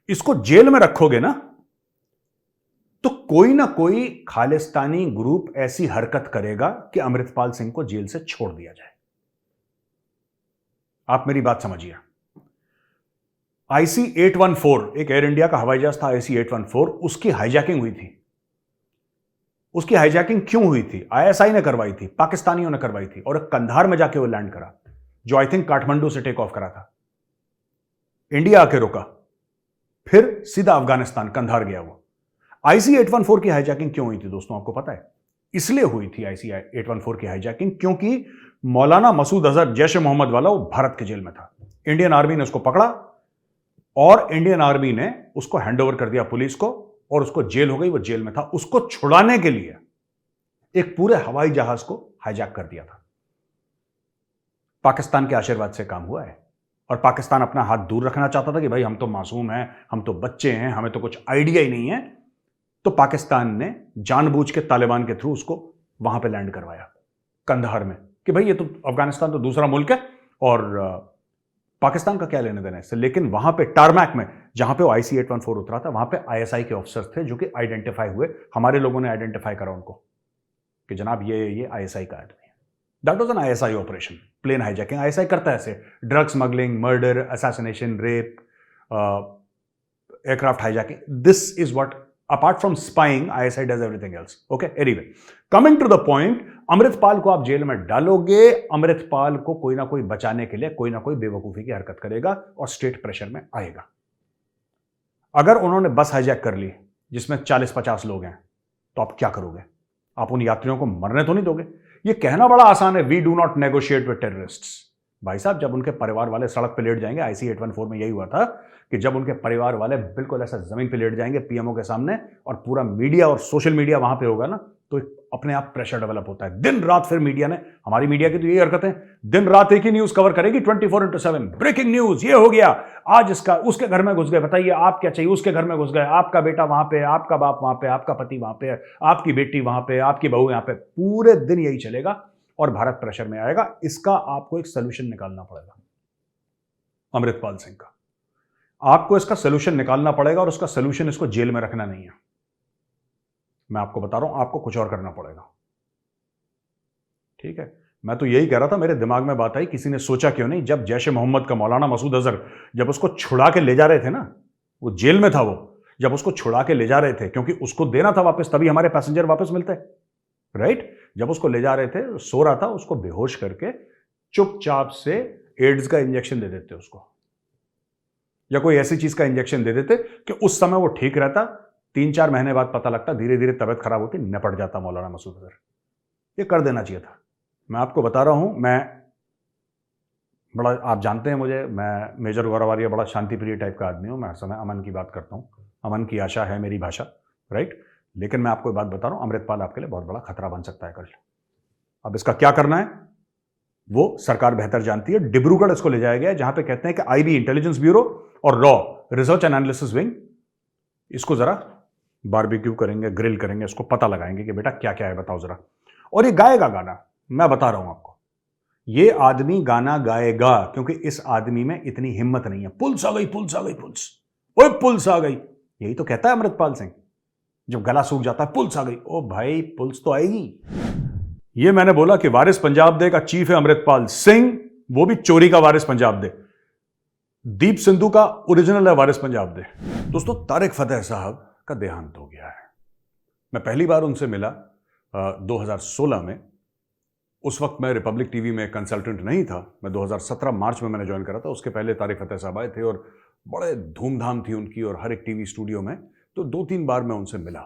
इसको जेल में रखोगे ना तो कोई ना कोई खालिस्तानी ग्रुप ऐसी हरकत करेगा कि अमृतपाल सिंह को जेल से छोड़ दिया जाए। आप मेरी बात समझिए। IC-814 एक एयर इंडिया का हवाई जहाज था, IC-814, उसकी हाईजैकिंग हुई थी। उसकी हाईजैकिंग क्यों हुई थी? ISI ने करवाई थी, पाकिस्तानियों ने करवाई थी, और कंधार में जाके वो लैंड करा, जो आई थिंक काठमांडू से टेक ऑफ करा था। इंडिया आके रुका, फिर सीधा अफगानिस्तान कंधार गया। वो IC-814 की हाईजैकिंग क्यों हुई थी दोस्तों, आपको पता है? इसलिए हुई थी IC-814 की हाईजैकिंग क्योंकि मौलाना मसूद अजहर, जैश ए मोहम्मद वाला, वो भारत के जेल में था। इंडियन आर्मी ने उसको पकड़ा और इंडियन आर्मी ने उसको हैंडओवर कर दिया पुलिस को, और उसको जेल हो गई, वो जेल में था। उसको छुड़ाने के लिए एक पूरे हवाई जहाज को हाईजैक कर दिया था। पाकिस्तान के आशीर्वाद से काम हुआ है, और पाकिस्तान अपना हाथ दूर रखना चाहता था कि भाई हम तो मासूम हैं, हम तो बच्चे हैं, हमें तो कुछ आइडिया ही नहीं है। तो पाकिस्तान ने जानबूझ के तालिबान के थ्रू उसको वहां पे लैंड करवाया कंधार में, कि भाई ये तो अफगानिस्तान तो दूसरा मुल्क है और पाकिस्तान का क्या लेने देना इससे। लेकिन वहां पे टारमैक में जहां पे वो IC-814 उतरा था, वहां पे ISI के ऑफिसर्स थे जो कि आइडेंटिफाई हुए। हमारे लोगों ने आइडेंटिफाई करा उनको कि जनाब ये ISI का आदमी है। That was an ISI operation, plane hijacking. ISI करता है ऐसे, drug smuggling, murder, assassination, rape, aircraft hijacking. This is what, apart from spying, ISI does everything else. Okay, anyway, coming to the point, Amritpal को आप jail में डालोगे, अमृतपाल को कोई ना कोई बचाने के लिए कोई ना कोई बेवकूफी की हरकत करेगा और स्टेट प्रेशर में आएगा। अगर उन्होंने बस हाईजैक कर ली जिसमें 40-50 लोग हैं, तो आप क्या करोगे? आप उन यात्रियों को मरने तो नहीं दोगे? ये कहना बड़ा आसान है, we do not negotiate with terrorists. भाई साहब, जब उनके परिवार वाले सड़क पे लेट जाएंगे, IC-814 में यही हुआ था कि जब उनके परिवार वाले बिल्कुल ऐसा जमीन पे लेट जाएंगे PMO के सामने, और पूरा मीडिया और सोशल मीडिया वहां पे होगा ना, तो अपने आप प्रेशर डेवलप होता है। दिन रात फिर मीडिया ने, हमारी मीडिया की तो यही हरकत है, दिन रात एक ही न्यूज कवर करेगी 24/7। ब्रेकिंग न्यूज, ये हो गया आज, इसका उसके घर में घुस गए, बताइए आप क्या चाहिए, उसके घर में घुस गए, आपका बेटा वहां पे, आपका बाप वहां पे, आपका पति वहां पे, आपकी बेटी वहां पे, आपकी बहू यहां पे। पूरे दिन यही चलेगा और भारत प्रेशर में आएगा। इसका आपको एक सोल्यूशन निकालना पड़ेगा अमृतपाल सिंह का। आपको इसका सोल्यूशन निकालना पड़ेगा, और उसका सोल्यूशन इसको जेल में रखना नहीं है। मैं आपको बता रहा हूं, आपको कुछ और करना पड़ेगा। ठीक है, मैं तो यही कह रहा था, मेरे दिमाग में बात आई, किसी ने सोचा क्यों नहीं, जब जैश ए मोहम्मद का मौलाना मसूद अजहर, जब उसको छुड़ा के ले जा रहे थे ना, वो जेल में था, वो जब उसको छुड़ा के ले जा रहे थे, क्योंकि उसको देना था वापस, तभी हमारे पैसेंजर वापस मिलते, राइट? जब उसको ले जा रहे थे, सो रहा था, उसको बेहोश करके चुपचाप से एड्स का इंजेक्शन दे देते उसको, या कोई ऐसी चीज का इंजेक्शन दे देते कि उस समय वो ठीक रहता। 3-4 महीने बाद पता लगता, धीरे धीरे तबियत खराब होती, निपट जाता मौलाना मसूद अजहर। ये कर देना चाहिए था। मैं आपको बता रहा हूं, मैं बड़ा, आप जानते हैं मुझे, मैं मेजर गौरवारिया बड़ा शांतिप्रिय टाइप का आदमी हूं। मैं हर समय अमन की बात करता हूं, अमन की आशा है मेरी भाषा, राइट? लेकिन मैं आपको बात बता रहा हूं, अमृतपाल आपके लिए बहुत बड़ा खतरा बन सकता है कल। अब इसका क्या करना है वो सरकार बेहतर जानती है। डिब्रूगढ़ इसको ले जाया गया है, जहां पे कहते हैं कि IB इंटेलिजेंस ब्यूरो और raw research and analysis wing इसको जरा बारबेक्यू करेंगे, ग्रिल करेंगे, इसको पता लगाएंगे कि बेटा क्या क्या है, बताओ जरा। और ये गाएगा गाना, मैं बता रहा हूं आपको, ये आदमी गाना गाएगा, क्योंकि इस आदमी में इतनी हिम्मत नहीं है। पुलिस आ गई, पुलिस आ गई, पुलिस, ओए पुलिस आ गई, यही तो कहता है अमृतपाल सिंह जब गला सूख जाता है, पुलिस आ गई। ओ भाई, पुलिस तो आएगी। ये मैंने बोला कि वारिस पंजाब दे का चीफ है अमृतपाल सिंह, वो भी चोरी का वारिस पंजाब दे। दीप सिंधु का ओरिजिनल है वारिस पंजाब दे। दोस्तों, तारिक फतेह साहब का देहांत हो गया है। मैं पहली बार उनसे मिला 2016 में। उस वक्त मैं रिपब्लिक टीवी में कंसल्टेंट नहीं था। मैं 2017 मार्च में मैंने ज्वाइन करा था। उसके पहले तारिक फतेह साहब आए थे और बड़े धूमधाम थी उनकी, और हर एक टीवी स्टूडियो में। तो 2-3 बार मैं उनसे मिला,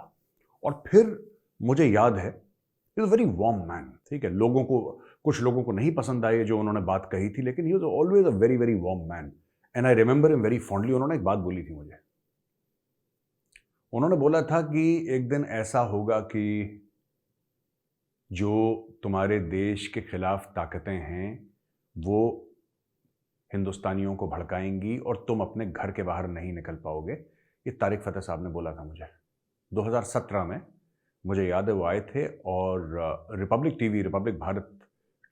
और फिर मुझे याद है, is a very warm man. ठीक है, लोगों को, कुछ लोगों को नहीं पसंद आई जो उन्होंने बात कही थी, लेकिन he was always a very very warm man, and I remember him very fondly. उन्होंने एक बात बोली थी मुझे। उन्होंने बोला था कि एक दिन ऐसा होगा कि जो तुम्हारे देश के खिलाफ ताकतें हैं वो हिंदुस्तानियों को भड़काएंगी और तुम अपने घर के बाहर नहीं निकल पाओगे। ये तारिक फतेह साहब ने बोला था मुझे 2017 में। मुझे याद है वो आए थे और रिपब्लिक टीवी, रिपब्लिक भारत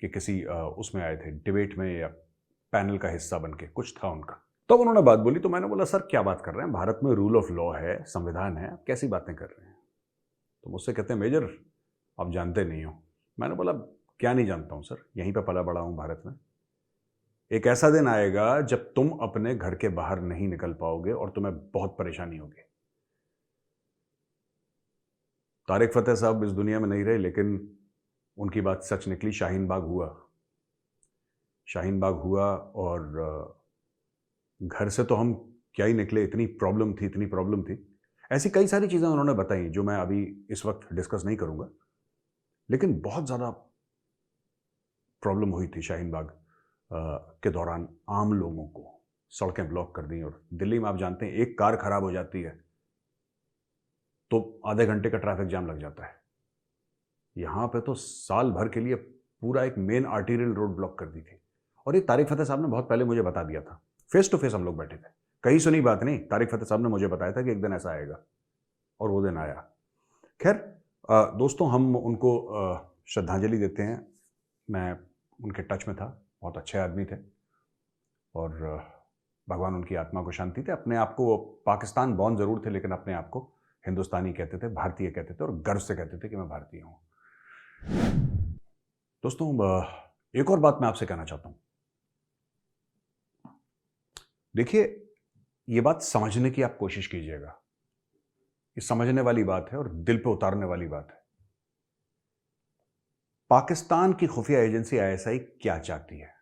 के किसी उसमें आए थे, डिबेट में या पैनल का हिस्सा बन के कुछ था उनका। तब उन्होंने बात बोली तो मैंने बोला सर क्या बात कर रहे हैं, भारत में रूल ऑफ लॉ है, संविधान है, आप कैसी बातें कर रहे हैं। तो मुझसे कहते हैं मेजर आप जानते नहीं हो। मैंने बोला क्या नहीं जानता हूं सर, यहीं पे पला बड़ा हूं भारत में। एक ऐसा दिन आएगा जब तुम अपने घर के बाहर नहीं निकल पाओगे और तुम्हें बहुत परेशानी होगी। तारिक फतेह साहब इस दुनिया में नहीं रहे, लेकिन उनकी बात सच निकली। शाहीन बाग हुआ और घर से तो हम क्या ही निकले, इतनी प्रॉब्लम थी। ऐसी कई सारी चीज़ें उन्होंने बताई जो मैं अभी इस वक्त डिस्कस नहीं करूंगा, लेकिन बहुत ज़्यादा प्रॉब्लम हुई थी शाहीन बाग के दौरान। आम लोगों को सड़कें ब्लॉक कर दी, और दिल्ली में आप जानते हैं एक कार खराब हो जाती है तो आधे घंटे का ट्रैफिक जाम लग जाता है। यहां पे तो साल भर के लिए पूरा एक मेन आर्टीरियल रोड ब्लॉक कर दी थी। और ये तारिक फतेह साहब ने बहुत पहले मुझे बता दिया था, फेस टू फेस हम लोग बैठे थे, कहीं सुनी बात नहीं। तारिक फतेह साहब ने मुझे बताया था कि एक दिन ऐसा आएगा, और वो दिन आया। खैर दोस्तों, हम उनको श्रद्धांजलि देते हैं। मैं उनके टच में था, बहुत अच्छे आदमी थे, और भगवान उनकी आत्मा को शांति दे। अपने आप को पाकिस्तान बॉर्न जरूर थे, लेकिन अपने आप को हिंदुस्तानी कहते थे, भारतीय कहते थे, और गर्व से कहते थे कि मैं भारतीय हूं। दोस्तों, एक और बात मैं आपसे कहना चाहता हूं। देखिए, ये बात समझने की आप कोशिश कीजिएगा। ये समझने वाली बात है और दिल पे उतारने वाली बात है। पाकिस्तान की खुफिया एजेंसी आईएसआई क्या चाहती है?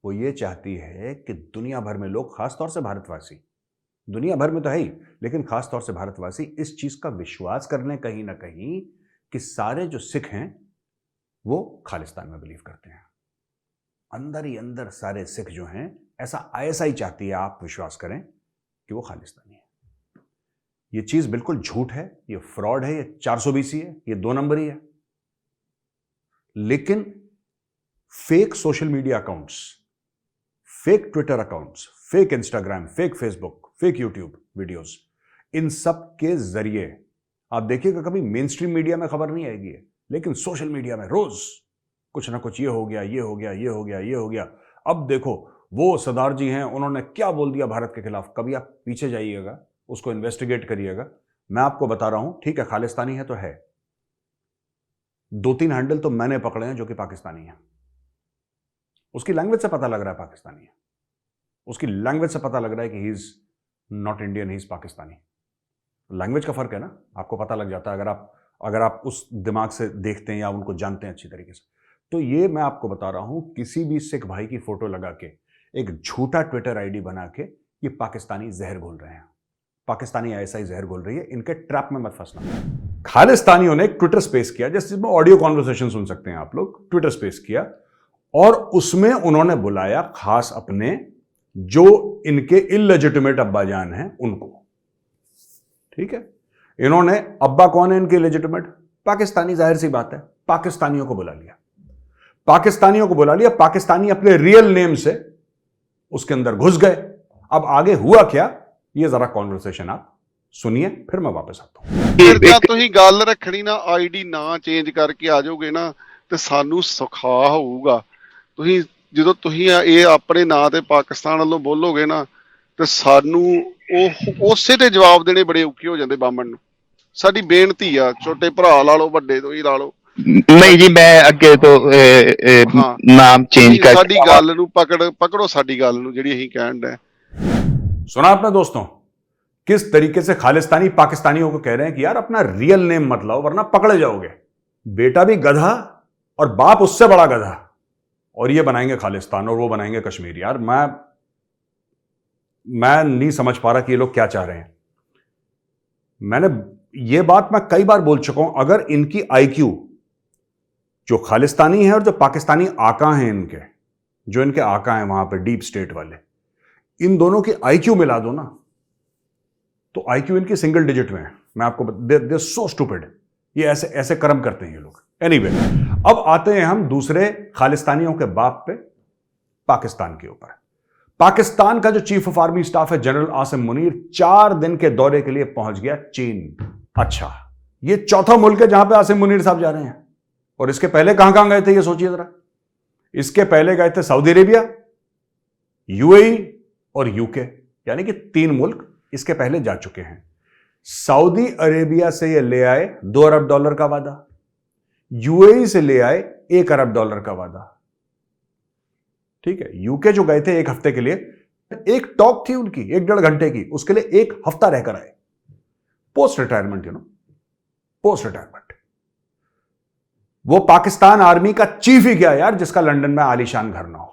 वो ये चाहती है कि दुनिया भर में लोग, खासतौर से भारतवासी, दुनिया भर में तो है ही, लेकिन खासतौर से भारतवासी, इस चीज का विश्वास कर लें कहीं ना कहीं कि सारे जो सिख हैं वो खालिस्तान में बिलीव करते हैं। अंदर ही अंदर सारे सिख जो हैं, ऐसा आईएसआई चाहती है, आप विश्वास करें कि वो खालिस्तानी है। ये चीज बिल्कुल झूठ है, ये फ्रॉड है, ये 420 है, ये 2 नंबरी है। लेकिन fake social media accounts, fake twitter accounts, fake Instagram, fake Facebook, fake YouTube videos, इन सब के जरिए आप देखिएगा, कभी मेन स्ट्रीम मीडिया में खबर नहीं आएगी, लेकिन सोशल मीडिया में रोज कुछ ना कुछ, ये हो गया। अब देखो, वो सरदार जी हैं, उन्होंने क्या बोल दिया भारत के खिलाफ। कभी आप पीछे जाइएगा, उसको इन्वेस्टिगेट करिएगा। मैं आपको बता रहा हूं, ठीक है, खालिस्तानी है तो है। 2-3 हैंडल तो मैंने पकड़े हैं जो कि पाकिस्तानी है। उसकी लैंग्वेज से पता लग रहा है पाकिस्तानी है, उसकी लैंग्वेज से पता लग रहा है कि he is not Indian, he is Pakistani. Language का फर्क है ना, आपको पता लग जाता है अगर आप उस दिमाग से देखते हैं या उनको जानते हैं अच्छी तरीके से। तो ये मैं आपको बता रहा हूं, किसी भी सिख भाई की फोटो लगा के, एक झूठा ट्विटर आईडी बना के, ये पाकिस्तानी जहर घोल रहे हैं, पाकिस्तानी आईएसआई जहर घोल रही है। इनके ट्रैप में मत फंसना। खालिस्तानियों ने एक ट्विटर स्पेस किया, जिसमें ऑडियो कॉन्वर्सेशन सुन सकते हैं आप लोग। ट्विटर स्पेस किया और उसमें उन्होंने बुलाया खास अपने जो इनके इलेजिटिमेट अब्बाजान हैं उनको। ठीक है, इन्होंने, अब्बा कौन है इनके इलेजिटिमेट? पाकिस्तानी, जाहिर सी बात है, पाकिस्तानियों को बुला लिया, पाकिस्तानी अपने रियल नेम से उसके अंदर घुस गए। अब आगे हुआ क्या, ये जरा कॉन्वर्सेशन आप सुनिए, फिर मैं वापस आता हूं। फिर जब ਤੁਸੀਂ ਗੱਲ ਰੱਖਣੀ ਨਾ, ਆਈਡੀ ਨਾ ਚੇਂਜ ਕਰਕੇ ਆ ਜਾਓਗੇ ਨਾ, ਤੇ ਸਾਨੂੰ ਸੁਖਾ ਹੋਊਗਾ। ਤੁਸੀਂ ਜਦੋਂ ਤੁਸੀਂ ਇਹ ਆਪਣੇ ਨਾਂ ਤੇ ਪਾਕਿਸਤਾਨ ਵੱਲੋਂ ਬੋਲੋਗੇ ਨਾ, ਤੇ ਸਾਨੂੰ ਉਹ ਉਸੇ ਤੇ ਜਵਾਬ ਦੇਣੇ ਬੜੇ ਔਖੇ ਹੋ ਜਾਂਦੇ ਬਾਮਣ ਨੂੰ। ਸਾਡੀ ਬੇਨਤੀ ਆ, ਛੋਟੇ ਭਰਾ ਲਾ ਲਓ, ਵੱਡੇ ਤੋਂ ਹੀ ਲਾ ਲਓ। नहीं जी, मैं अगे तो नाम चेंज कर, ਸਾਡੀ ਗੱਲ ਨੂੰ ਪਕੜੋ ਸਾਡੀ ਗੱਲ ਨੂੰ ਜਿਹੜੀ ਅਸੀਂ ਕਹਿਣ ਦੇ। सुना आपने दोस्तों, किस तरीके से खालिस्तानी पाकिस्तानियों को कह रहे हैं कि यार अपना रियल नेम मत लाओ वरना पकड़े जाओगे। बेटा भी गधा और बाप उससे बड़ा गधा, और ये बनाएंगे खालिस्तान और वो बनाएंगे कश्मीर। यार मैं नहीं समझ पा रहा कि ये लोग क्या चाह रहे हैं। मैंने ये बात मैं कई बार बोल चुका हूं, अगर इनकी आईक्यू, जो खालिस्तानी है और जो पाकिस्तानी आका हैं इनके, जो इनके आका हैं वहां पर डीप स्टेट वाले, इन दोनों की आईक्यू मिला दो ना, तो आईक्यू इनकी सिंगल डिजिट में है। मैं आपको, दे सो स्टूपिड, ये ऐसे कर्म करते हैं ये लोग। एनीवे, अब आते हैं हम दूसरे खालिस्तानियों के बाप पे, पाकिस्तान के ऊपर। पाकिस्तान का जो चीफ ऑफ आर्मी स्टाफ है जनरल आसिम मुनीर, 4 दिन के दौरे के लिए पहुंच गया चीन। अच्छा, ये चौथा मुल्क है जहां पे आसिम मुनीर साहब जा रहे हैं। और इसके पहले कहां गए थे ये सोचिए जरा। इसके पहले गए थे सऊदी अरेबिया, यूएई और यूके। यानी कि 3 मुल्क इसके पहले जा चुके हैं। सऊदी अरेबिया से ये ले आए $2 अरब का वादा, यूएई से ले आए $1 अरब का वादा। ठीक है, यूके जो गए थे 1 हफ्ते के लिए, एक टॉक थी उनकी 1-1.5 घंटे की, उसके लिए 1 हफ्ता रहकर आए, पोस्ट रिटायरमेंट, पोस्ट रिटायरमेंट। वो पाकिस्तान आर्मी का चीफ ही क्या यार, जिसका लंदन में आलीशान घर ना हो।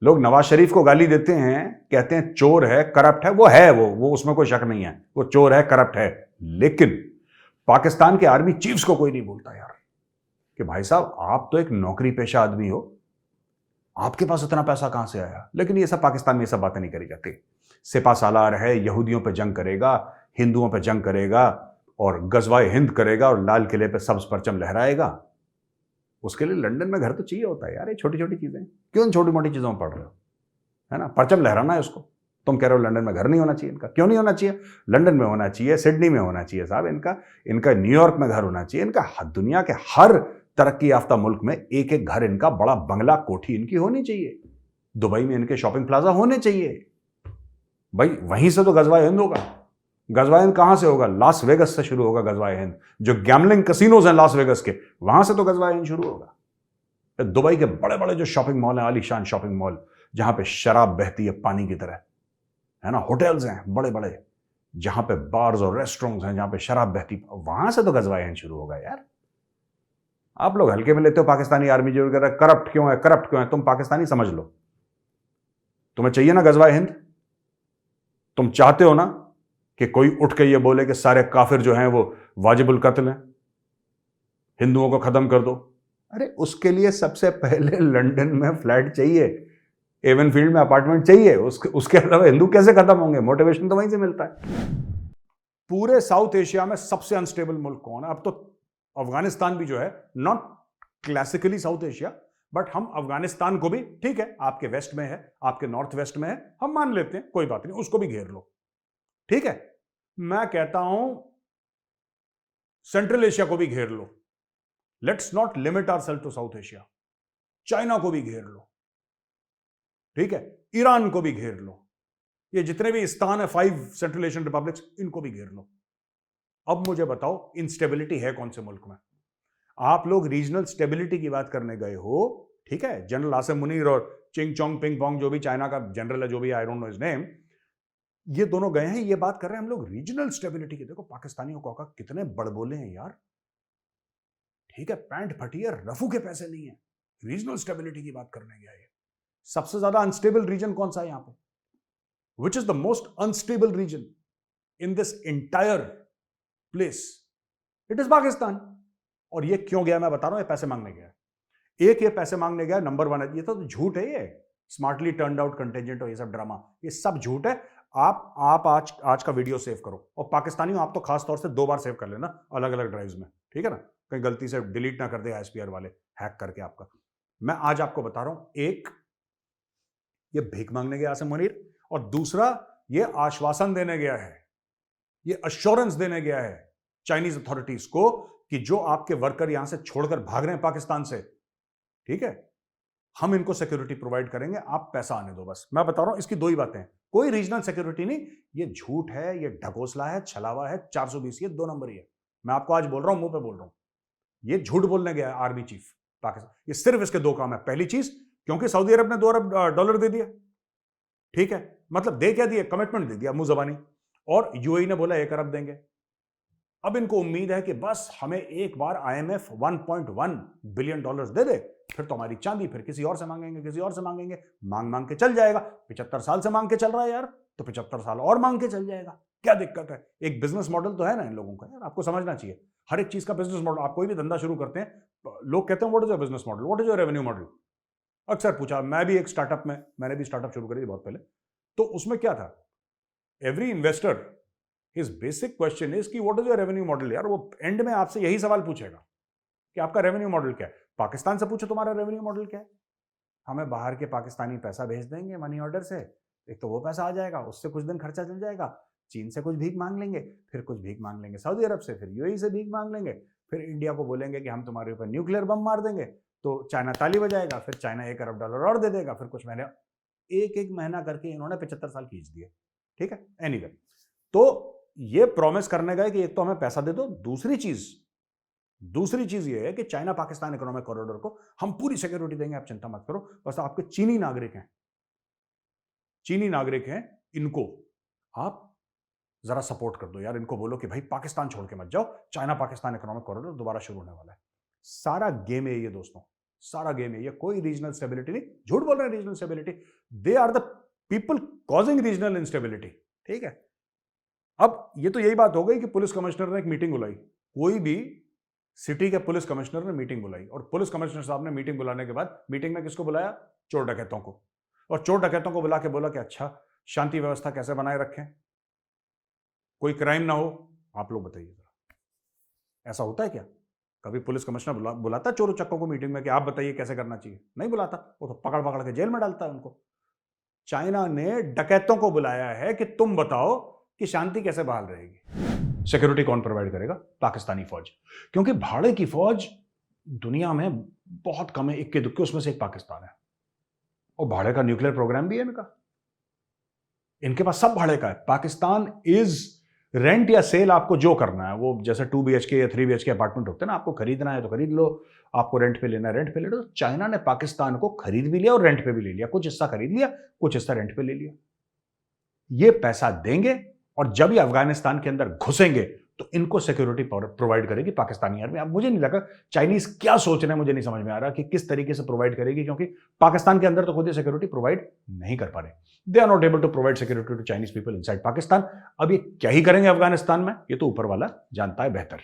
लोग नवाज शरीफ को गाली देते हैं, कहते हैं चोर है, करप्ट है, वो है, वो उसमें कोई शक नहीं है, वो चोर है, करप्ट है। लेकिन पाकिस्तान के आर्मी चीफ्स को कोई नहीं बोलता यार कि भाई साहब आप तो एक नौकरी पेशा आदमी हो, आपके पास इतना पैसा कहां से आया। लेकिन ये सब पाकिस्तान में ये सब बातें नहीं करी जाती। सिपा सालार है, यहूदियों पे जंग करेगा, हिंदुओं पे जंग करेगा और गजवाए हिंद करेगा और लाल किले पे सब्ज परचम लहराएगा। उसके लिए लंदन में घर तो चाहिए होता है यार। ये छोटी छोटी चीजें क्यों, छोटी मोटी चीजों में पढ़ रहे हो, है ना। परचम लहराना है उसको, तुम कह रहे हो लंदन में घर नहीं होना चाहिए इनका। क्यों नहीं होना चाहिए? लंदन में होना चाहिए, सिडनी में होना चाहिए साहब इनका न्यूयॉर्क में घर होना चाहिए इनका। दुनिया के हर तरक्की याफ्ता मुल्क में एक एक घर इनका, बड़ा बंगला कोठी इनकी होनी चाहिए। दुबई में इनके शॉपिंग प्लाजा होने चाहिए भाई। वहीं से तो गजवाए हिंद होगा। गजवाए हिंद कहां से होगा? लास वेगस से शुरू होगा गजवाए हिंद। जो गैमलिंग कसिनोज हैं लास वेगस के, वहां से तो गजवाए हिंद शुरू होगा। दुबई के बड़े बड़े जो शॉपिंग मॉल हैं, आलीशान शॉपिंग मॉल, जहां पे शराब बहती है पानी की तरह, है ना। होटल्स हैं बड़े बड़े, जहां पे बार्स और रेस्टोरेंट्स हैं, जहां पे शराब बहती, वहां से तो गजवाए हिंद शुरू होगा यार। आप लोग हल्के में लेते हो पाकिस्तानी आर्मी जो कह रहा है करप्ट क्यों है, करप्ट क्यों है। तुम पाकिस्तानी समझ लो, तुम्हें चाहिए ना गजवाए हिंद? तुम चाहते हो ना कि कोई उठ के ये बोले कि सारे काफिर जो हैं वो वाजिबुल कत्ल हैं, हिंदुओं को खत्म कर दो? अरे उसके लिए सबसे पहले लंदन में फ्लैट चाहिए, एवनफील्ड में अपार्टमेंट चाहिए। उसके अलावा हिंदू कैसे खत्म होंगे? मोटिवेशन तो वहीं से मिलता है। पूरे साउथ एशिया में सबसे अनस्टेबल मुल्क कौन है? अब तो अफगानिस्तान भी जो है, not classically south Asia, but हम अफगानिस्तान को भी, ठीक है आपके वेस्ट में है, आपके नॉर्थ वेस्ट में है, हम मान लेते हैं, कोई बात नहीं, उसको भी घेर लो, ठीक है। मैं कहता हूं सेंट्रल एशिया को भी घेर लो। Let's not limit ourselves to South Asia. China को भी घेर लो, ठीक है, ईरान को भी घेर लो, ये जितने भी स्थान है 5 सेंट्रल एशियन रिपब्लिक्स, इनको भी घेर लो। अब मुझे बताओ इंस्टेबिलिटी है कौन से मुल्क में? आप लोग रीजनल स्टेबिलिटी की बात करने गए हो, ठीक है। जनरल आसिम मुनीर और चिंग चोंग पिंग पोंग, जो भी चाइना का जनरल है, जो भी, I don't know his name, ये दोनों गए हैं, ये बात कर रहे हैं हम लोग रीजनल स्टेबिलिटी की। देखो पाकिस्तानियों को कितने बड़बोले हैं यार, ठीक है, पैंट फटी है, रफू के पैसे नहीं है, रीजनल स्टेबिलिटी की बात करने गया है। सबसे ज्यादा अनस्टेबल रीजन कौन सा है यहां पे? Which is the most unstable region in this entire place? It is Pakistan. और ये क्यों गया मैं बता रहा हूं, ये पैसे मांगने गया। एक ये पैसे मांगने गया, नंबर 1 है। ये तो झूठ है, ये स्मार्टली टर्न्ड आउट कंटेंजेंट और ये सब ड्रामा, ये सब झूठ है। आप आज का वीडियो सेव करो, और पाकिस्तानियों आप तो खास तौर से 2 बार सेव कर लेना अलग अलग ड्राइव्स में, ठीक है ना, कहीं गलती से डिलीट ना कर दे आईएसपीआर वाले हैक करके आपका। मैं आज आपको बता रहा हूं, एक ये भीख मांगने गया आसिम मुनीर, और दूसरा ये आश्वासन देने गया है, ये अश्योरेंस देने गया है चाइनीज अथॉरिटीज को कि जो आपके वर्कर यहां से छोड़कर भाग रहे हैं पाकिस्तान से, ठीक है, हम इनको सिक्योरिटी प्रोवाइड करेंगे, आप पैसा आने दो बस। मैं बता रहा हूं इसकी 2 ही बातें, कोई रीजनल सिक्योरिटी नहीं, ये झूठ है, ये ढकोसला है, छलावा है, 420, ये 2 नंबर ही है। मैं आपको आज बोल रहा हूं, मुंह पे बोल रहा हूं, ये झूठ बोलने गया है आर्मी चीफ पाकिस्तान। ये सिर्फ इसके 2 काम है। पहली चीज, क्योंकि सऊदी अरब ने $2 अरब दे दिया, ठीक है, मतलब दे क्या दिया, कमिटमेंट दे दिया मुंह जबानी, और यूएई ने बोला 1 अरब देंगे। अब इनको उम्मीद है कि बस हमें एक बार आईएमएफ $1.1 बिलियन दे दे, फिर तो हमारी चांदी, फिर किसी और से मांगेंगे, किसी और से मांगेंगे, मांग मांग के चल जाएगा। 75 साल से मांग के चल रहा है यार, तो 75 साल और मांग के चल जाएगा, क्या दिक्कत है? एक बिजनेस मॉडल तो है ना इन लोगों का यार, आपको समझना चाहिए। हर एक चीज का बिजनेस मॉडल, आप कोई भी धंधा शुरू करते हैं, लोग कहते हैं what is your business model, what is your revenue model. अक्सर पूछा, मैं भी एक स्टार्टअप में, मैंने भी स्टार्टअप शुरू करी थी बहुत पहले, तो उसमें क्या था, every investor, his basic question is कि what is your revenue model. यार वो एंड में आपसे यही सवाल पूछेगा कि आपका रेवेन्यू मॉडल क्या है। पाकिस्तान से पूछो तुम्हारा रेवेन्यू मॉडल क्या है, हमें बाहर के पाकिस्तानी पैसा भेज देंगे मनी ऑर्डर से, एक तो वो पैसा आ जाएगा, उससे कुछ दिन खर्चा चल जाएगा, चीन से कुछ भीख मांग लेंगे, फिर कुछ भीख मांग लेंगे सऊदी अरब से, फिर यूएई से भीख मांग लेंगे, फिर इंडिया को बोलेंगे कि हम तुम्हारे ऊपर न्यूक्लियर बम मार देंगे, तो चाइना ताली बजाएगा, फिर चाइना $1 अरब और दे देगा, फिर कुछ महीने एक एक महीना करके इन्होंने 75 साल खींच दिए। ठीक है, एनीवे, तो ये प्रॉमिस करने गए कि एक तो हमें पैसा दे दो, दूसरी चीज ये है कि चाइना पाकिस्तान इकोनॉमिक कॉरिडोर को हम पूरी सिक्योरिटी देंगे, आप चिंता मत करो, बस आपके चीनी नागरिक हैं, इनको आप जरा सपोर्ट कर दो यार, इनको बोलो कि भाई पाकिस्तान छोड़ के मत जाओ, चाइना पाकिस्तान इकोनॉमिक कॉरिडोर दोबारा शुरू होने वाला है। सारा गेम है ये दोस्तों, सारा गेम है ये, कोई रीजनल स्टेबिलिटी नहीं। झूठ बोल रहे हैं regional stability, they are the people causing regional instability. ठीक है, अब ये तो यही बात हो गई कि पुलिस कमिश्नर ने एक मीटिंग बुलाई, कोई भी सिटी के पुलिस कमिश्नर ने मीटिंग बुलाई, और पुलिस कमिश्नर साहब ने मीटिंग बुलाने के बाद मीटिंग में किसको बुलाया? चोर डकैतों को, और चोर डकैतों को बुला के बोला कि अच्छा शांति व्यवस्था कैसे बनाए रखें, कोई क्राइम ना हो। आप लोग बताइए जरा, ऐसा होता है क्या? कभी पुलिस कमिश्नर बुलाता है चोर चक्कों को मीटिंग में कि आप बताइए कैसे करना चाहिए? नहीं बुलाता, वो तो पकड़ पकड़ के जेल में डालता है उनको। चाइना ने डकैतों को बुलाया है कि तुम बताओ कि शांति कैसे बहाल रहेगी। सिक्योरिटी कौन प्रोवाइड करेगा? पाकिस्तानी फौज, क्योंकि भाड़े की फौज दुनिया में बहुत कम है, इक्के दुक्के उसमें से एक पाकिस्तान है, और भाड़े का न्यूक्लियर प्रोग्राम भी है इनका, इनके पास सब भाड़े का है। पाकिस्तान इज रेंट या सेल, आपको जो करना है वो, जैसे 2 BHK या 3 BHK अपार्टमेंट होते हैं ना, आपको खरीदना है तो खरीद लो, आपको रेंट पे लेना है रेंट पे ले लो। तो चाइना ने पाकिस्तान को खरीद भी लिया और रेंट पे भी ले लिया, कुछ हिस्सा खरीद लिया, कुछ हिस्सा रेंट पे ले लिया। ये पैसा देंगे और जब ये अफगानिस्तान के अंदर घुसेंगे तो इनको सिक्योरिटी प्रोवाइड करेगी पाकिस्तानी आर्मी। अब मुझे नहीं लगा चाइनीज क्या सोच रहे हैं, मुझे नहीं समझ में आ रहा कि किस तरीके से प्रोवाइड करेगी, क्योंकि पाकिस्तान के अंदर तो खुद ही सिक्योरिटी प्रोवाइड नहीं कर पा रहे। They are not able to provide security to Chinese people inside Pakistan. अब ये क्या ही करेंगे अफगानिस्तान में, ये तो ऊपर वाला जानता है बेहतर।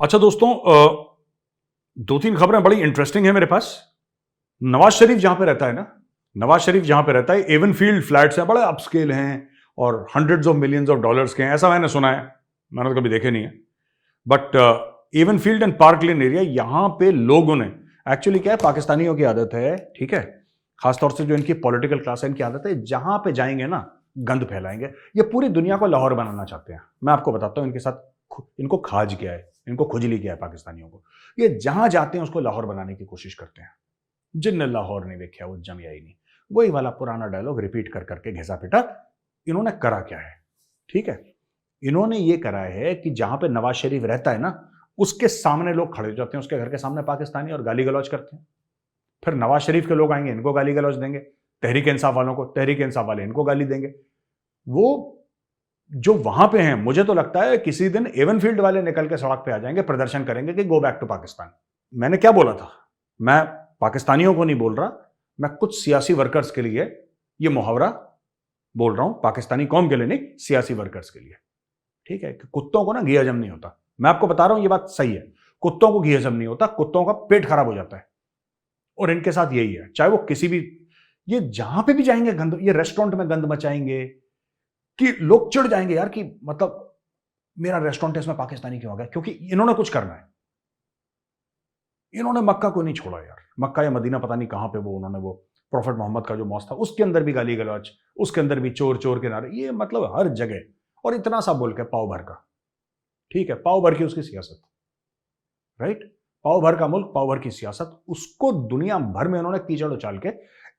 अच्छा दोस्तों, 2-3 खबरें बड़ी इंटरेस्टिंग है मेरे पास। नवाज शरीफ जहां पे रहता है ना, नवाज शरीफ जहां पे रहता है, एवन फील्ड फ्लैट्स हैं, बड़े अपस्केल हैं और $100s of millions के हैं, ऐसा मैंने सुना है, मैंने तो कभी देखे नहीं है। But Avenfield and Park Lane area, यहां पे लोगों ने, एक्चुअली क्या है, पाकिस्तानियों की आदत है, ठीक है, खासतौर से जो इनकी पॉलिटिकल क्लास है, इनकी आदत है जहां पे जाएंगे ना गंद फैलाएंगे। ये पूरी दुनिया को लाहौर बनाना चाहते हैं। मैं आपको बताता हूं इनके साथ इनको खाज क्या है, इनको खुजली क्या है पाकिस्तानियों को। ये जहां जाते हैं उसको लाहौर बनाने की कोशिश करते हैं। जिनने लाहौर नहीं देखा वो जमिया ही नहीं, वही वाला पुराना डायलॉग रिपीट कर करके घिसा पिटा। इन्होंने करा क्या है, ठीक है, इन्होंने ये करा है कि जहां पे नवाज शरीफ रहता है ना, उसके सामने लोग खड़े हो जाते हैं, उसके घर के सामने पाकिस्तानी, और गाली गलौज करते हैं। फिर नवाज शरीफ के लोग आएंगे, इनको गाली गलौज देंगे, तहरीक इंसाफ वालों को, तहरीक इंसाफ वाले इनको गाली देंगे। वो जो वहां पे हैं, मुझे तो लगता है किसी दिन एवन फील्ड वाले निकल के सड़क पे आ जाएंगे, प्रदर्शन करेंगे कि गो बैक टू पाकिस्तान। मैंने क्या बोला था, मैं पाकिस्तानियों को नहीं बोल रहा, मैं कुछ सियासी वर्कर्स के लिए ये मुहावरा बोल रहा हूं, पाकिस्तानी कौम के लिए नहीं, सियासी वर्कर्स के लिए, ठीक है, कि कुत्तों को ना घी हजम नहीं होता। मैं आपको बता रहा हूं, ये बात सही है, कुत्तों को घी हजम नहीं होता, कुत्तों का पेट खराब हो जाता है। और इनके साथ यही है, चाहे वो किसी भी, ये जहां पे भी जाएंगे गंद, ये रेस्टोरेंट में गंद मचाएंगे कि लोग चिढ़ जाएंगे यार, कि मतलब मेरा रेस्टोरेंट है, इसमें पाकिस्तानी क्यों आ गया, क्योंकि इन्होंने कुछ करना है। इन्होंने मक्का को नहीं छोड़ा यार, मक्का या मदीना पता नहीं कहां पे, वो उन्होंने वो प्रॉफिट मोहम्मद का जो मौत था, उसके अंदर भी गाली गलौज, उसके अंदर भी चोर चोर के नारे, ये मतलब हर जगह। और इतना सा बोल के पाव भर का, ठीक है, पाव भर की उसकी सियासत, राइट, पाव भर का मुल्क, पाव भर की सियासत, उसको दुनिया भर में उन्होंने कीचड़ उछाल के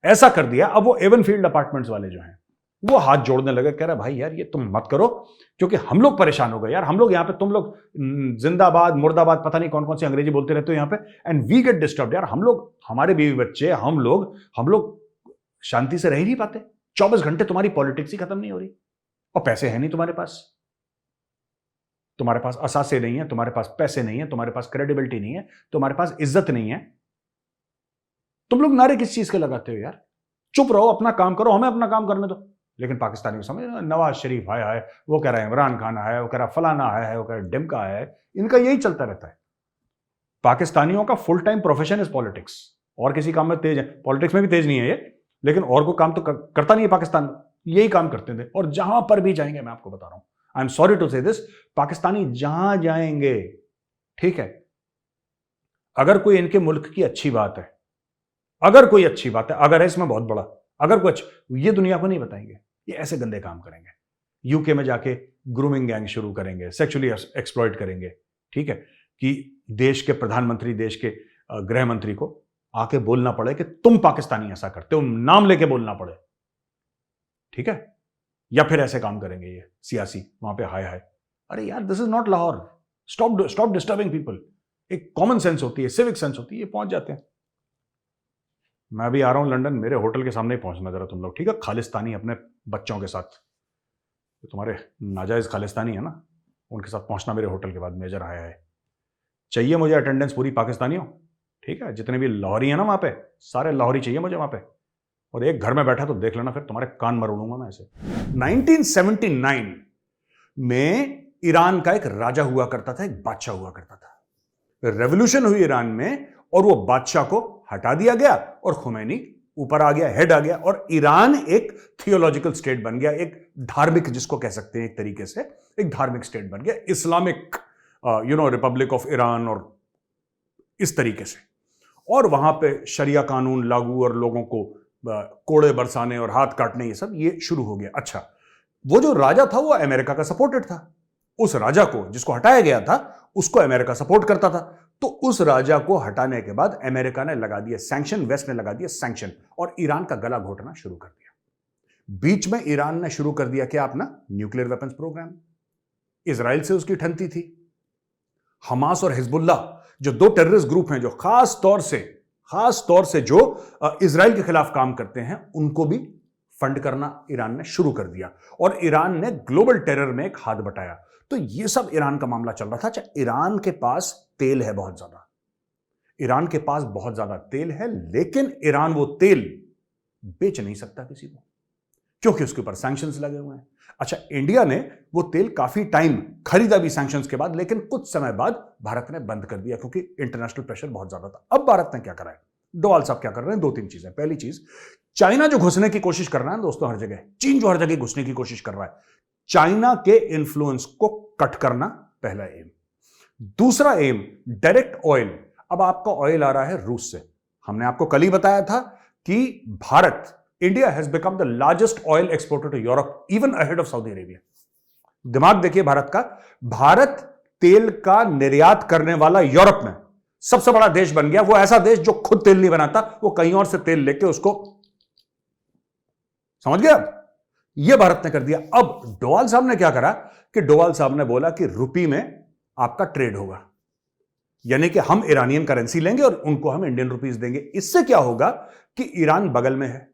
ऐसा कर दिया। अब वो एवन फील्ड अपार्टमेंट्स वाले जो हैं, वो हाथ जोड़ने लगे, कह रहे भाई यार ये तुम मत करो, क्योंकि हम लोग परेशान हो गए यार, हम लोग यहाँ पे, तुम लोग जिंदाबाद मुर्दाबाद पता नहीं कौन कौन सी अंग्रेजी बोलते रहते हो यहाँ पे, एंड वी गेट डिस्टर्ब यार, हम लोग, हमारे बीवी बच्चे, हम लोग शांति से रह ही नहीं पाते। 24 घंटे तुम्हारी पॉलिटिक्स ही खत्म नहीं हो रही, और पैसे हैं नहीं तुम्हारे पास असासे नहीं है, तुम्हारे पास पैसे नहीं है, तुम्हारे पास क्रेडिबिलिटी नहीं है, तुम्हारे पास इज्जत नहीं है, तुम लोग नारे किस चीज के लगाते हो यार? चुप रहो, अपना काम करो, हमें अपना काम करने दो। लेकिन पाकिस्तानी को समझ, नवाज शरीफ आया है, वो कह रहा है इमरान खान आया है, वो कह रहा फलाना आया है, वो कह रहा डिमका आया है, इनका यही चलता रहता है। पाकिस्तानियों का full time profession is politics, और किसी काम में तेज है, पॉलिटिक्स में भी तेज नहीं है ये, लेकिन और कोई काम तो करता नहीं है पाकिस्तान, यही काम करते थे, और जहां पर भी जाएंगे, मैं आपको बता रहा हूं, आई एम सॉरी टू से दिस, पाकिस्तानी जहां जाएंगे, ठीक है, अगर कोई इनके मुल्क की अच्छी बात है, अगर कोई अच्छी बात है, अगर है इसमें बहुत बड़ा, अगर कुछ, ये दुनिया को नहीं बताएंगे, ये ऐसे गंदे काम करेंगे। यूके में जाके ग्रूमिंग गैंग शुरू करेंगे, सेक्सुअली एक्सप्लॉइट करेंगे, ठीक है, कि देश के प्रधानमंत्री, देश के गृह मंत्री को आके बोलना पड़े कि तुम पाकिस्तानी ऐसा करते हो, नाम लेके बोलना पड़े, ठीक है? या फिर ऐसे काम करेंगे ये सियासी वहां पे, हाय हाय, अरे यार this is not Lahore, stop disturbing people. एक कॉमन सेंस होती है, सिविक सेंस होती है, ये पहुंच जाते हैं। मैं अभी आ रहा हूं लंदन, मेरे होटल के सामने ही पहुंचना जरा तुम लोग, ठीक है? खालिस्तानी अपने बच्चों के साथ, तो तुम्हारे नाजायज खालिस्तानी है ना, उनके साथ पहुंचना मेरे होटल के बाद, मेजर आया है। चाहिए मुझे अटेंडेंस पूरी पाकिस्तानियों, ठीक है? जितने भी लाहौरी हैं ना वहां पे, सारे लाहौरी चाहिए मुझे वहां पे। और एक घर में बैठा तो देख लेना, फिर तुम्हारे कान मरोड़ूंगा मैं ऐसे। 1979 में ईरान का एक राजा हुआ करता था, एक बादशाह हुआ करता था। रेवोल्यूशन हुई ईरान में और वो बादशाह को हटा दिया गया और खुमैनी ऊपर आ गया, हेड आ गया, और ईरान एक थियोलॉजिकल स्टेट बन गया, एक धार्मिक, जिसको कह सकते हैं एक तरीके से, एक धार्मिक स्टेट बन गया, इस्लामिक रिपब्लिक ऑफ ईरान, और इस तरीके से। और वहां पे शरिया कानून लागू और लोगों को कोड़े बरसाने और हाथ काटने, ये सब ये शुरू हो गया। अच्छा, वो जो राजा था वो अमेरिका का सपोर्टेड था। उस राजा को, जिसको हटाया गया था, उसको अमेरिका सपोर्ट करता था। तो उस राजा को हटाने के बाद अमेरिका ने लगा दिया सैंक्शन, वेस्ट ने लगा दिया सैंक्शन, और ईरान का गला घोटना शुरू कर दिया। बीच में ईरान ने शुरू कर दिया कि अपना न्यूक्लियर वेपन्स प्रोग्राम, इजराइल से उसकी ठनती थी। हमास और हिजबुल्लाह, जो दो टेररिस्ट ग्रुप हैं जो खास तौर से जो इजराइल के खिलाफ काम करते हैं, उनको भी फंड करना ईरान ने शुरू कर दिया, और ईरान ने ग्लोबल टेरर में एक हाथ बटाया। तो ये सब ईरान का मामला चल रहा था। अच्छा, ईरान के पास तेल है बहुत ज्यादा, ईरान के पास बहुत ज्यादा तेल है, लेकिन ईरान वो तेल बेच नहीं सकता किसी को, क्योंकि उसके ऊपर सैंक्शंस लगे हुए हैं। अच्छा, इंडिया ने वो तेल काफी टाइम खरीदा भी सैंक्शंस के बाद, लेकिन कुछ समय बाद भारत ने बंद कर दिया, क्योंकि इंटरनेशनल प्रेशर बहुत ज्यादा था। अब भारत ने क्या करा है, डोवाल साहब क्या कर रहे हैं, दो तीन चीजें। पहली चीज, चाइना जो घुसने की कोशिश कर रहा है दोस्तों हर जगह, चीन जो हर जगह घुसने की कोशिश कर रहा है, चाइना के इन्फ्लुएंस को कट करना पहला एम। दूसरा एम, डायरेक्ट ऑयल। अब आपका ऑयल आ रहा है रूस से। हमने आपको कल ही बताया था कि Bharat, India has become the largest oil exporter to Europe, even ahead of Saudi Arabia. दिमाग देखिए भारत का, भारत तेल का निर्यात करने वाला यूरोप में सबसे बड़ा देश बन गया। वो ऐसा देश जो खुद तेल नहीं बनाता, वो कहीं और से तेल लेके उसको, समझ गया? ये भारत ने कर दिया। अब डोवाल साहब ने क्या करा कि डोवाल साहब ने बोला कि रुपी में आपका ट्रेड होगा, यानी कि हम ईरानियन करेंसी लेंगे और उनको हम इंडियन रुपीस देंगे। इससे क्या होगा कि ईरान बगल में है,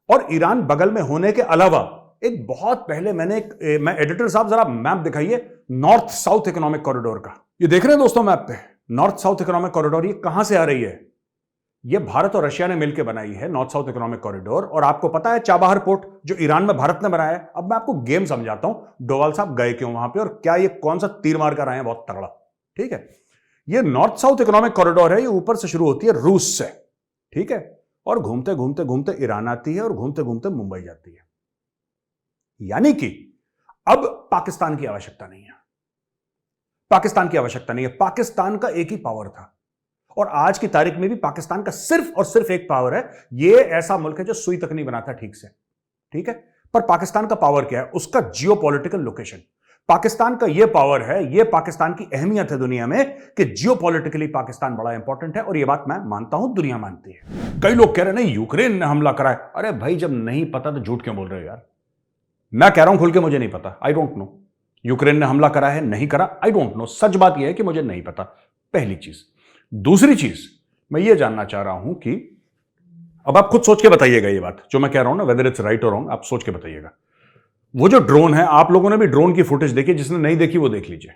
और ईरान बगल में होने के अलावा एक बहुत पहले मैं एडिटर साहब जरा मैप दिखाइए नॉर्थ साउथ इकोनॉमिक कॉरिडोर का। ये देख रहे हैं दोस्तों मैप पे, नॉर्थ साउथ इकोनॉमिक कॉरिडोर। ये कहां से आ रही है? ये भारत और रशिया ने मिलकर बनाई है नॉर्थ साउथ इकोनॉमिक कॉरिडोर। और आपको पता है चाबहार पोर्ट जो ईरान में भारत ने बनाया है। अब मैं आपको गेम समझाता हूं, डोवाल साहब गए क्यों वहां पे और क्या ये कौन सा तीर मार कर आए हैं बहुत तगड़ा, ठीक है? ये नॉर्थ साउथ इकोनॉमिक कॉरिडोर है, ये ऊपर से शुरू होती है रूस से, ठीक है, और घूमते घूमते घूमते ईरान आती है और घूमते घूमते मुंबई जाती है। यानी कि अब पाकिस्तान की आवश्यकता नहीं है, पाकिस्तान की आवश्यकता नहीं है। पाकिस्तान का एक ही पावर था, और आज की तारीख में भी पाकिस्तान का सिर्फ और सिर्फ एक पावर है। ये ऐसा मुल्क है जो सुई तक नहीं बनाता ठीक से, ठीक है, पर पाकिस्तान का पावर क्या है? उसका जियोपॉलिटिकल लोकेशन। पाकिस्तान का ये पावर है, ये पाकिस्तान की अहमियत है दुनिया में कि जियोपॉलिटिकली पाकिस्तान बड़ा इंपॉर्टेंट है, और ये बात मैं मानता हूं, दुनिया मानती है। कई लोग कह रहे हैं नहीं यूक्रेन ने हमला करा है। अरे भाई, जब नहीं पता तो झूठ क्यों बोल रहे हो यार? मैं कह रहा हूं खुल के, मुझे नहीं पता, आई डोंट नो। यूक्रेन ने हमला करा है नहीं करा, आई डोंट नो। सच बात यह है कि मुझे नहीं पता, पहली चीज। दूसरी चीज, मैं ये जानना चाह रहा हूं कि अब आप खुद सोच के बताइएगा, ये बात जो मैं कह रहा हूं ना, वेदर इट्स राइट और रॉन्ग, आप सोच के बताइएगा। वो जो ड्रोन है, आप लोगों ने भी ड्रोन की फुटेज देखी, जिसने नहीं देखी वो देख लीजिए,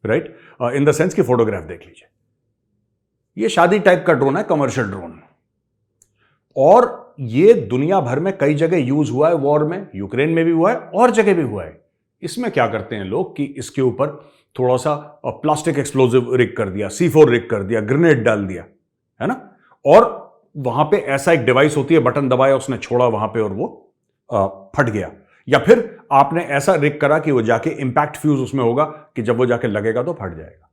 राइट, इन द सेंस की फोटोग्राफ देख लीजिए। ये शादी टाइप का ड्रोन है, कमर्शियल ड्रोन, और ये दुनिया भर में कई जगह यूज हुआ है, वॉर में, यूक्रेन में भी हुआ है और जगह भी हुआ है। इसमें क्या करते हैं लोग कि इसके ऊपर थोड़ा सा प्लास्टिक एक्सप्लोजिव रिग कर दिया, C4 रिग कर दिया, ग्रेनेड डाल दिया, है ना, और वहां पे ऐसा एक डिवाइस होती है, बटन दबाया, उसने छोड़ा वहां पे और वो फट गया। या फिर आपने ऐसा रिग करा कि वो जाके इंपैक्ट फ्यूज उसमें होगा कि जब वो जाके लगेगा तो फट जाएगा,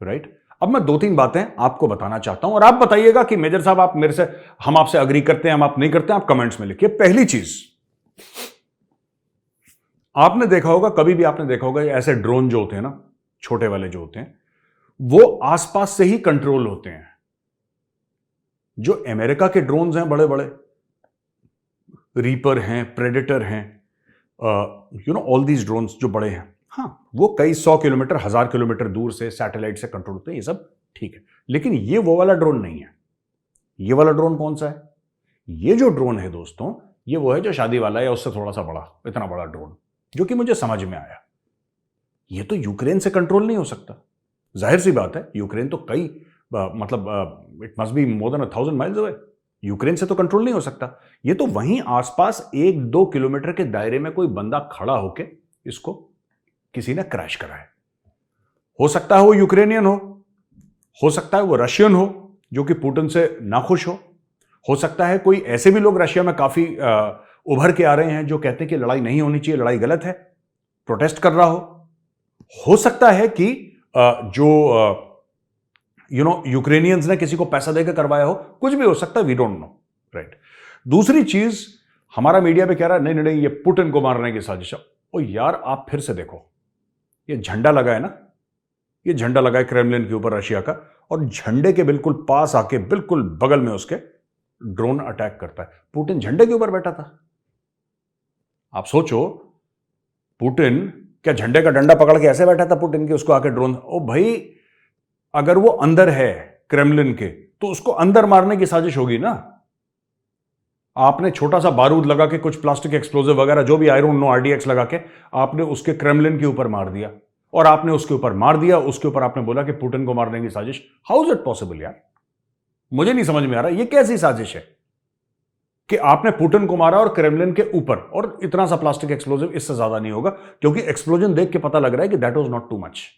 राइट। अब मैं दो तीन बातें आपको बताना चाहता हूं और आप बताइएगा कि मेजर साहब आप मेरे से, हम आपसे अग्री करते हैं, हम आप नहीं करते हैं, आप कमेंट्स में लिखिए। पहली चीज, आपने देखा होगा, कभी भी आपने देखा होगा, ऐसे ड्रोन जो होते हैं ना, छोटे वाले जो होते हैं, वो आसपास से ही कंट्रोल होते हैं, जो अमेरिका के ड्रोन्स हैं बड़े बड़े, रीपर हैं, प्रेडेटर हैं, ऑल दीज ड्रोन्स जो बड़े हैं, हाँ वो कई 100 किलोमीटर 1000 किलोमीटर दूर से सैटेलाइट से कंट्रोल होते हैं, ये सब ठीक है। लेकिन ये वो वाला ड्रोन नहीं है। ये वाला ड्रोन कौन सा है? ये जो ड्रोन है दोस्तों, ये वो है जो शादी वाला है या उससे थोड़ा सा बड़ा, इतना बड़ा ड्रोन, जो कि मुझे समझ में आया। ये तो यूक्रेन से कंट्रोल नहीं हो सकता। जाहिर सी बात है, यूक्रेन तो कई it must be more than 1000 miles away. Ukraine से तो कंट्रोल नहीं हो सकता। ये तो वहीं आसपास 1-2 किलोमीटर के दायरे में कोई बंदा खड़ा होके इसको किसी ने क्रैश करा है। हो सकता है वो यूक्रेनियन हो सकता है वो रशियन हो जो कि पुतिन से नाखुश हो सकता है कोई ऐसे भी लोग रशिया में काफी उभर के आ रहे हैं जो कहते हैं कि लड़ाई नहीं होनी चाहिए, लड़ाई गलत है, प्रोटेस्ट कर रहा हो सकता है कि जो यूक्रेनियंस ने किसी को पैसा देकर करवाया हो, कुछ भी हो सकता है, वी डोंट नो, राइट। दूसरी चीज, हमारा मीडिया पे कह रहा है नहीं ये पुतिन को मारने की साजिश है। ओ यार, आप फिर से देखो, ये झंडा लगा है ना, ये झंडा लगा है क्रेमलिन के ऊपर रशिया का, और झंडे के बिल्कुल पास आके बिल्कुल बगल में उसके ड्रोन अटैक करता है। पुतिन झंडे के ऊपर बैठा था। आप सोचो, पुतिन क्या झंडे का डंडा पकड़ के ऐसे बैठा था पुतिन के, उसको आके ड्रोन, ओ भाई अगर वो अंदर है क्रेमलिन के तो उसको अंदर मारने की साजिश होगी ना। आपने छोटा सा बारूद लगा के, कुछ प्लास्टिक एक्सप्लोजिव वगैरह जो भी, आई डोंट नो, आरडीएक्स लगा के आपने उसके क्रेमलिन के ऊपर मार दिया, और आपने उसके ऊपर मार दिया, उसके ऊपर आपने बोला कि पुतिन को मारने की साजिश। हाउ इज इट पॉसिबल यार? मुझे नहीं समझ में आ रहा ये कैसी साजिश है कि आपने पुतिन को मारा और क्रेमलिन के ऊपर, और इतना सा प्लास्टिक एक्सप्लोजिव, इससे ज्यादा नहीं होगा, क्योंकि एक्सप्लोजन देख के पता लग रहा है कि that was not too much.